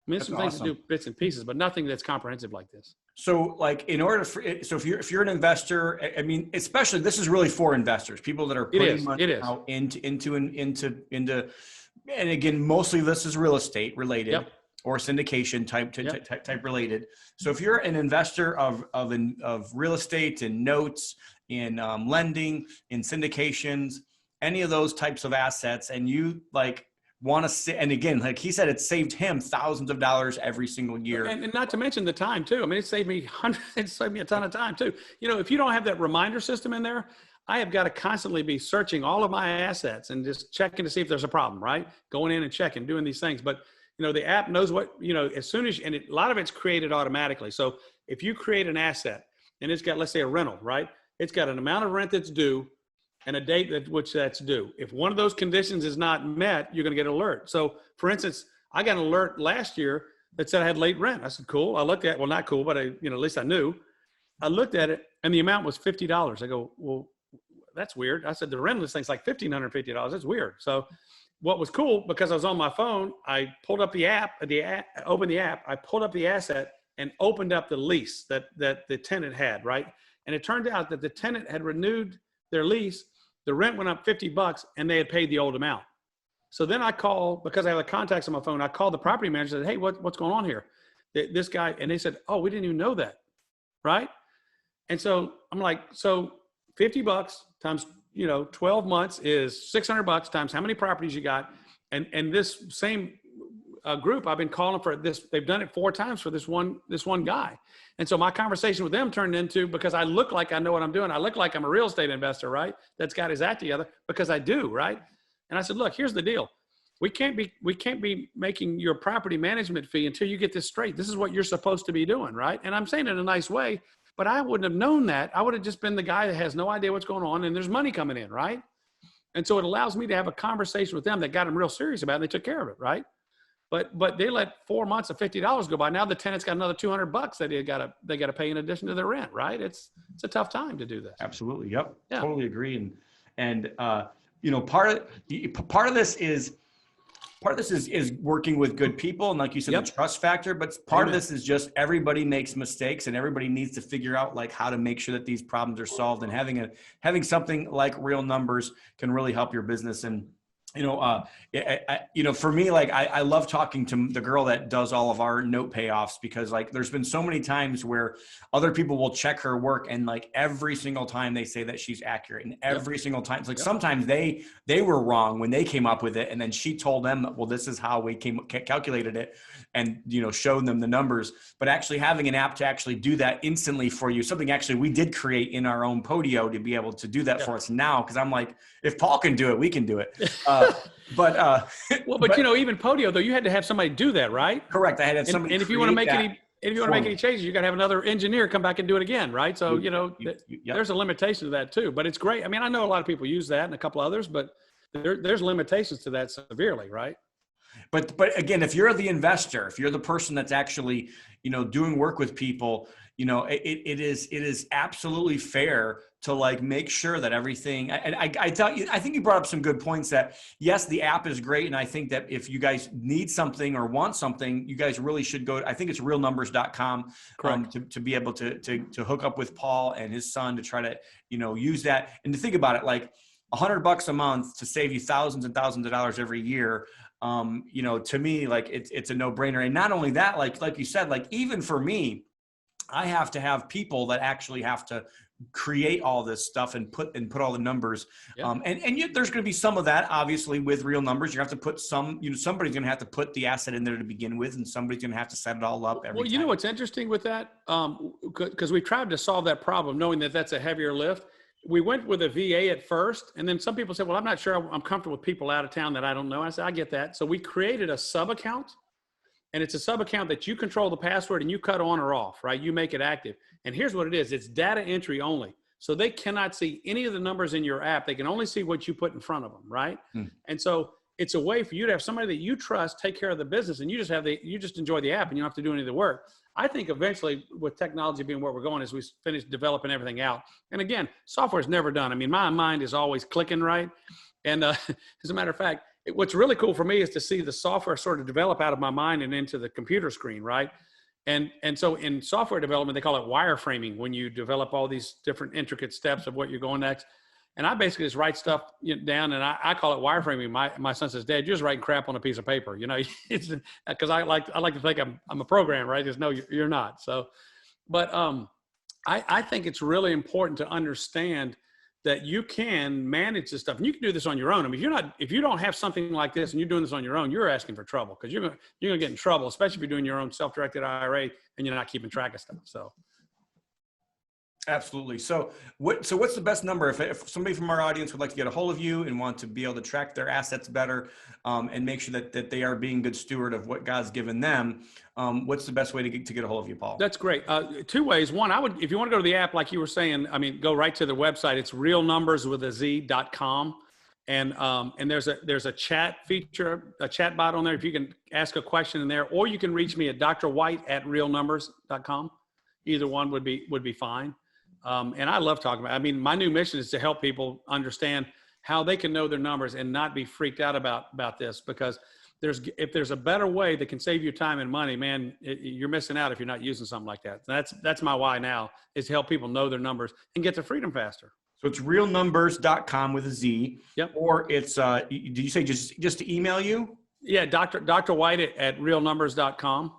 Speaker 2: I mean, there's some things to do bits and pieces, but nothing that's comprehensive like this.
Speaker 1: So like if you're an investor, I mean, especially this is really for investors, people that are putting money out into, and again, mostly this is real estate related. Yep. Or syndication type related. So if you're an investor of real estate and notes in lending, in syndications, any of those types of assets, and you like want to and again, like he said, it saved him thousands of dollars every single year.
Speaker 2: And not to mention the time too. I mean, it saved me a ton of time too. If you don't have that reminder system in there, I have got to constantly be searching all of my assets and just checking to see if there's a problem, right? Going in and checking, doing these things. But the app knows what, as soon as, a lot of it's created automatically. So if you create an asset and it's got, let's say a rental, right? It's got an amount of rent that's due and a date at which that's due. If one of those conditions is not met, you're going to get an alert. So for instance, I got an alert last year that said I had late rent. I said, cool. I looked at, well, not cool, but at least I knew. I looked at it and the amount was $50. I go, well, that's weird. I said, the rent of this thing's like $1,550. That's weird. So what was cool, because I was on my phone, I pulled up the app, opened the app, I pulled up the asset and opened up the lease that the tenant had, right? And it turned out that the tenant had renewed their lease, the rent went up $50 and they had paid the old amount. So then I called, because I have the contacts on my phone, I called the property manager and said, hey, what's going on here? This guy, and they said, oh, we didn't even know that, right? And so I'm like, so $50 times 12 months is $600 times how many properties you got. And this same group, I've been calling for this. They've done it 4 times for this one guy. And so my conversation with them turned into, because I look like I know what I'm doing. I look like I'm a real estate investor, right? That's got his act together, because I do, right? And I said, look, here's the deal. We can't be making your property management fee until you get this straight. This is what you're supposed to be doing, right? And I'm saying it in a nice way, but I wouldn't have known that. I would have just been the guy that has no idea what's going on and there's money coming in, right? And so it allows me to have a conversation with them that got them real serious about it and they took care of it, right? But they let 4 months of $50 go by. Now the tenant's got another $200 that they got to pay in addition to their rent, right? It's a tough time to do this.
Speaker 1: Absolutely. Yep. Yeah. Totally agree. And part of this is working with good people. And like you said, the trust factor, but part of this is just everybody makes mistakes and everybody needs to figure out like how to make sure that these problems are solved, and having something like Real Numberz can really help your business. And for me, like I love talking to the girl that does all of our note payoffs, because like there's been so many times where other people will check her work and like every single time they say that she's accurate, and every single time it's like sometimes they were wrong when they came up with it, and then she told them, well, this is how we calculated it, and showed them the numbers. But actually having an app to actually do that instantly for you, something actually we did create in our own Podio to be able to do that for us now, because I'm like, if Paul can do it, we can do it. But even Podio though, you had to have somebody do that, right? Correct. I had to have somebody. And if you want to make any changes, you got to have another engineer come back and do it again, right? So there's a limitation to that too. But it's great. I mean, I know a lot of people use that and a couple others, but there's limitations to that severely, right? But again, if you're the investor, if you're the person that's actually doing work with people, it is absolutely fair to like make sure that everything. And I think you brought up some good points. That yes, the app is great, and I think that if you guys need something or want something, you guys really should go. I think it's realnumbers.com to be able to hook up with Paul and his son to try to use that, and to think about it like $100 a month to save you thousands and thousands of dollars every year. To me, like it's a no-brainer. And not only that, like you said, like even for me, I have to have people that actually have to create all this stuff and put all the numbers.
Speaker 2: Yeah.
Speaker 1: And yet there's going to be some of that, obviously, with real numbers. You have to put some, somebody's going to have to put the asset in there to begin with, and somebody's going to have to set it all up every time.
Speaker 2: You know what's interesting with that? Because we tried to solve that problem, knowing that that's a heavier lift. We went with a VA at first, and then some people said, well, I'm not sure I'm comfortable with people out of town that I don't know. I said, I get that. So we created a sub-account, and it's a sub-account that you control the password and you cut on or off, right? You make it active. And here's what it is. It's data entry only. So they cannot see any of the numbers in your app. They can only see what you put in front of them, right? And so it's a way for you to have somebody that you trust take care of the business, and you just enjoy the app and you don't have to do any of the work. I think eventually, with technology being where we're going, as we finish developing everything out. And again, software is never done. I mean, my mind is always clicking, right? And as a matter of fact, what's really cool for me is to see the software sort of develop out of my mind and into the computer screen, right? And so in software development, they call it wireframing, when you develop all these different intricate steps of what you're going next. And I basically just write stuff down, and I call it wireframing. My son says, Dad, you're just writing crap on a piece of paper. It's because I like to think I'm a programmer, right? Just no, you're not. So, but I think it's really important to understand that you can manage this stuff, and you can do this on your own. I mean, if you don't have something like this and you're doing this on your own, you're asking for trouble, because you're gonna get in trouble, especially if you're doing your own self-directed IRA and you're not keeping track of stuff. So.
Speaker 1: Absolutely. So what's the best number if somebody from our audience would like to get a hold of you and want to be able to track their assets better, and make sure that they are being good steward of what God's given them? What's the best way to get a hold of you, Paul?
Speaker 2: That's great. Two ways. One, if you want to go to the app, like you were saying, I mean, go right to the website. It's realnumberswithaz.com. And there's a chat feature, a chat bot on there. If you can ask a question in there, or you can reach me at drwhite@realnumbers.com. Either one would be fine. And I love talking about, I mean, my new mission is to help people understand how they can know their numbers and not be freaked out about this, because if there's a better way that can save you time and money, man, you're missing out if you're not using something like that. That's my why now, is to help people know their numbers and get to freedom faster.
Speaker 1: So it's realnumbers.com with a Z.
Speaker 2: Yep.
Speaker 1: Or it's, did you say just to email you?
Speaker 2: Yeah. Dr. White at realnumbers.com.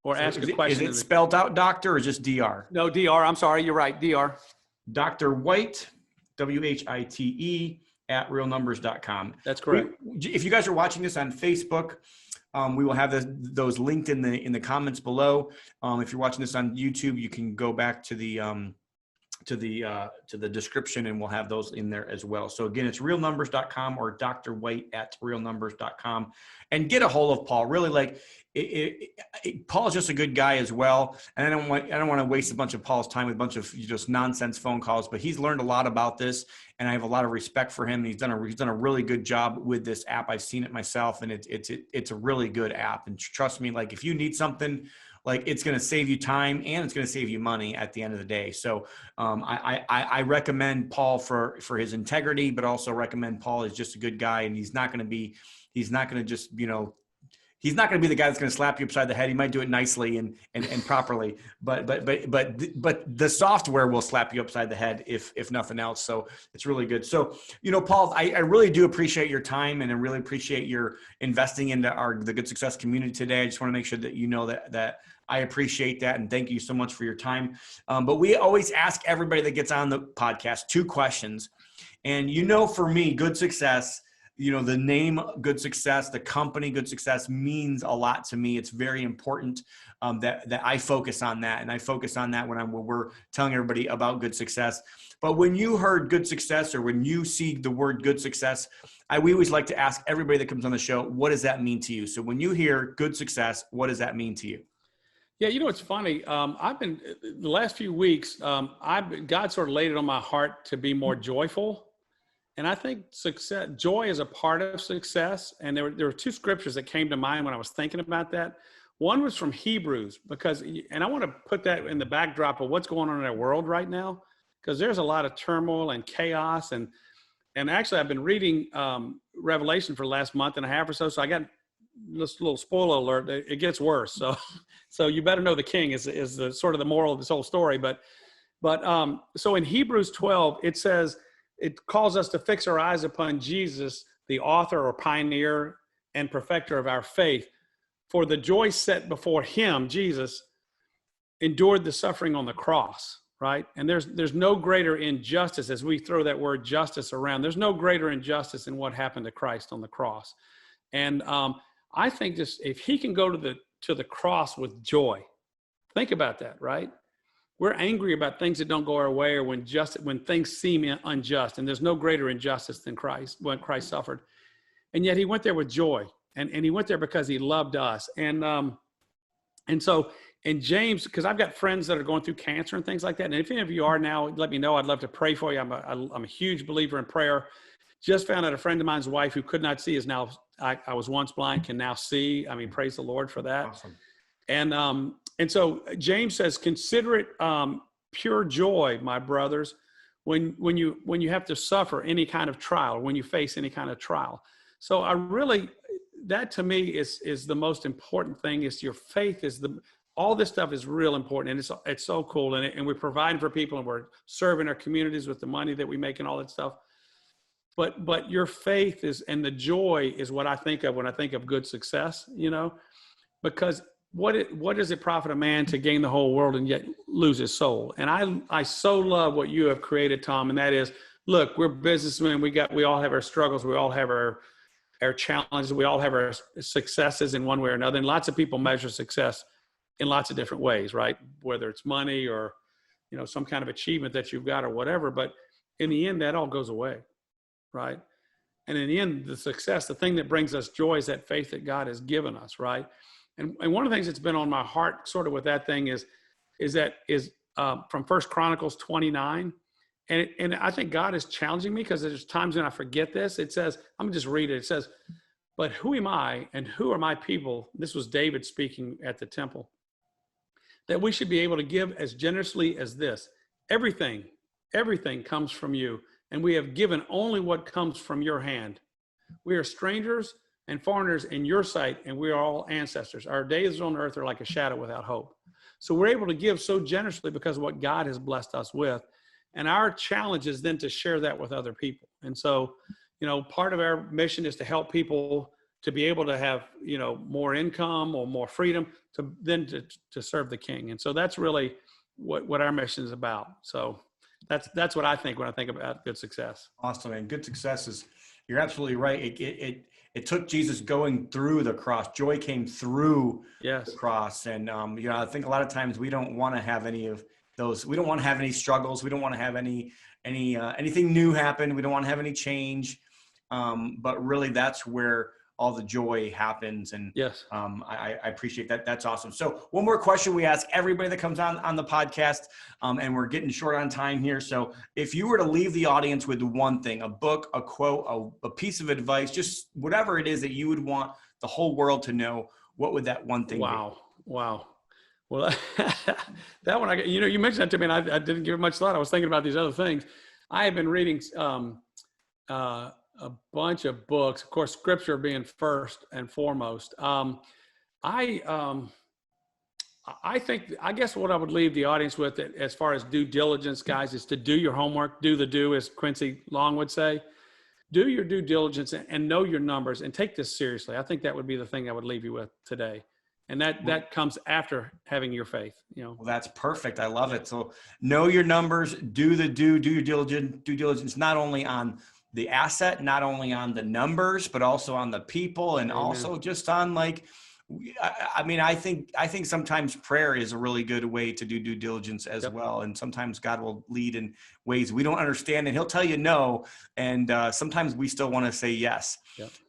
Speaker 2: Or
Speaker 1: So
Speaker 2: ask a question.
Speaker 1: Is it spelled out, doctor, or just DR?
Speaker 2: No, DR. I'm sorry. You're right. DR.
Speaker 1: Dr. White, WHITE, @realnumbers.com.
Speaker 2: That's correct.
Speaker 1: If you guys are watching this on Facebook, we will have those linked in the comments below. If you're watching this on YouTube, you can go back to the description, and we'll have those in there as well. So again, it's realnumbers.com or Dr. White @realnumbers.com, and get a hold of Paul. Really, like Paul's just a good guy as well. And I don't want to waste a bunch of Paul's time with a bunch of just nonsense phone calls, but he's learned a lot about this, and I have a lot of respect for him. And he's done a really good job with this app. I've seen it myself, and it's a really good app. And trust me, like if you need something, like it's going to save you time and it's going to save you money at the end of the day. So I recommend Paul for his integrity, but also recommend Paul is just a good guy, and he's not going to be the guy that's going to slap you upside the head. He might do it nicely and properly, but the software will slap you upside the head if nothing else. So it's really good. So, Paul, I really do appreciate your time, and I really appreciate your investing into the Good Success community today. I just want to make sure that you know that I appreciate that, and thank you so much for your time. But we always ask everybody that gets on the podcast 2 questions. And for me, Good Success, the name Good Success, the company Good Success means a lot to me. It's very important that I focus on that. And I focus on that when we're telling everybody about Good Success. But when you heard Good Success, or when you see the word Good Success, we always like to ask everybody that comes on the show, what does that mean to you? So when you hear Good Success, what does that mean to you?
Speaker 2: Yeah, it's funny. I've been the last few weeks. God sort of laid it on my heart to be more joyful, and I think joy is a part of success. And there were 2 scriptures that came to mind when I was thinking about that. One was from Hebrews, and I want to put that in the backdrop of what's going on in our world right now, because there's a lot of turmoil and chaos, and actually I've been reading Revelation for the last month and a half or so. So I got this little spoiler alert. It gets worse. So you better know the king is the sort of the moral of this whole story. But so in Hebrews 12, it says, it calls us to fix our eyes upon Jesus, the author or pioneer and perfecter of our faith. For the joy set before him, Jesus, endured the suffering on the cross, right? And there's no greater injustice, as we throw that word justice around. There's no greater injustice than what happened to Christ on the cross. And I think just if he can go to the cross with joy, think about that, right? We're angry about things that don't go our way, or when things seem unjust, and there's no greater injustice than Christ, when Christ suffered. And yet he went there with joy, and he went there because he loved us. And so in James, because I've got friends that are going through cancer and things like that. And if any of you are now, let me know. I'd love to pray for you. I'm a huge believer in prayer. Just found out a friend of mine's wife who could not see is now, I was once blind, can now see. I mean, praise the Lord for that.
Speaker 1: Awesome.
Speaker 2: And so James says, consider it pure joy, my brothers, when you have to suffer any kind of trial, when you face any kind of trial. So that to me is the most important thing. Is your faith all this stuff is real important, and it's so cool. And we're providing for people, and we're serving our communities with the money that we make and all that stuff. But your faith and the joy is what I think of when I think of good success, because what does it profit a man to gain the whole world and yet lose his soul? And I so love what you have created, Tom. And that is, look, we're businessmen. We all have our struggles. We all have our challenges. We all have our successes in one way or another. And lots of people measure success in lots of different ways, right? Whether it's money or, some kind of achievement that you've got or whatever. But in the end, that all goes away, right? And in the end, the success, the thing that brings us joy is that faith that God has given us, right? And one of the things that's been on my heart sort of with that thing is from First Chronicles 29. And I think God is challenging me, because there's times when I forget this. It says, I'm going to just read it. It says, but who am I and who are my people? This was David speaking at the temple. That we should be able to give as generously as this. Everything comes from you. And we have given only what comes from your hand. We are strangers and foreigners in your sight, and we are all ancestors. Our days on earth are like a shadow without hope. So we're able to give so generously because of what God has blessed us with. And our challenge is then to share that with other people. And so, part of our mission is to help people to be able to have, more income or more freedom to serve the King. And so that's really what our mission is about. So that's what I think when I think about good success.
Speaker 1: Awesome. And good success is, you're absolutely right. It took Jesus going through the cross. Joy came through the cross. And, I think a lot of times we don't want to have any of those. We don't want to have any struggles. We don't want to have anything new happen. We don't want to have any change. But really that's where all the joy happens. And
Speaker 2: yes,
Speaker 1: I appreciate that. That's awesome. So one more question we ask everybody that comes on the podcast, and we're getting short on time here. So if you were to leave the audience with one thing, a book, a quote, a piece of advice, just whatever it is that you would want the whole world to know, what would that one thing be?
Speaker 2: Wow. Well, that one, you mentioned that to me, and I didn't give it much thought. I was thinking about these other things. I have been reading a bunch of books, of course, scripture being first and foremost. I guess what I would leave the audience with, as far as due diligence, guys, is to do your homework, as Quincy Long would say. Do your due diligence and know your numbers, and take this seriously. I think that would be the thing I would leave you with today. And that comes after having your faith,
Speaker 1: Well, that's perfect. I love it. So know your numbers, do your due diligence, not only on the asset, not only on the numbers, but also on the people, and also just on I think sometimes prayer is a really good way to do due diligence as well. And sometimes God will lead in ways we don't understand, and he'll tell you no. And sometimes we still want to say yes.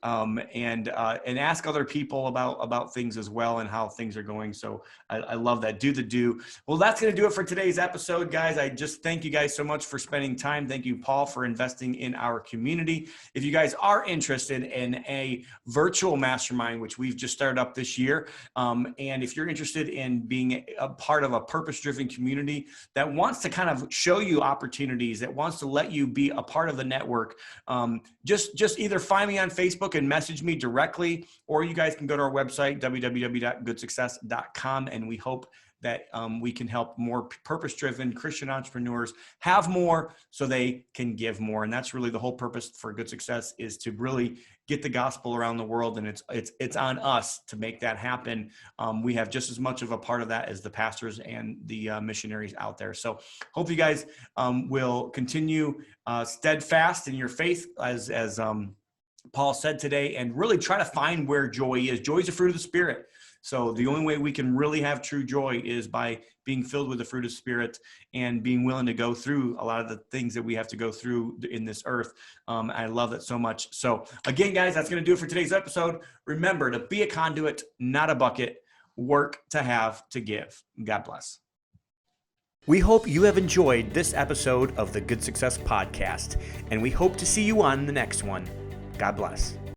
Speaker 1: And ask other people about things as well, and how things are going. So I love that. Do. Well, that's going to do it for today's episode, guys. I just thank you guys so much for spending time. Thank you, Paul, for investing in our community. If you guys are interested in a virtual mastermind, which we've just started up this year, and if you're interested in being a part of a purpose-driven community that wants to kind of show you opportunities, that wants to let you be a part of the network, just either find me on Facebook and message me directly, or you guys can go to our website, www.goodsuccess.com, and we hope that we can help more purpose-driven Christian entrepreneurs have more so they can give more. And that's really the whole purpose for Good Success, is to really get the gospel around the world, and it's on us to make that happen. We have just as much of a part of that as the pastors and the missionaries out there. So hope you guys will continue steadfast in your faith, as Paul said today, and really try to find where joy is. Joy is a fruit of the Spirit. So the only way we can really have true joy is by being filled with the fruit of the Spirit and being willing to go through a lot of the things that we have to go through in this earth. I love that so much. So again, guys, that's going to do it for today's episode. Remember to be a conduit, not a bucket. Work to have to give. God bless. We hope you have enjoyed this episode of the Good Success Podcast, and we hope to see you on the next one. God bless.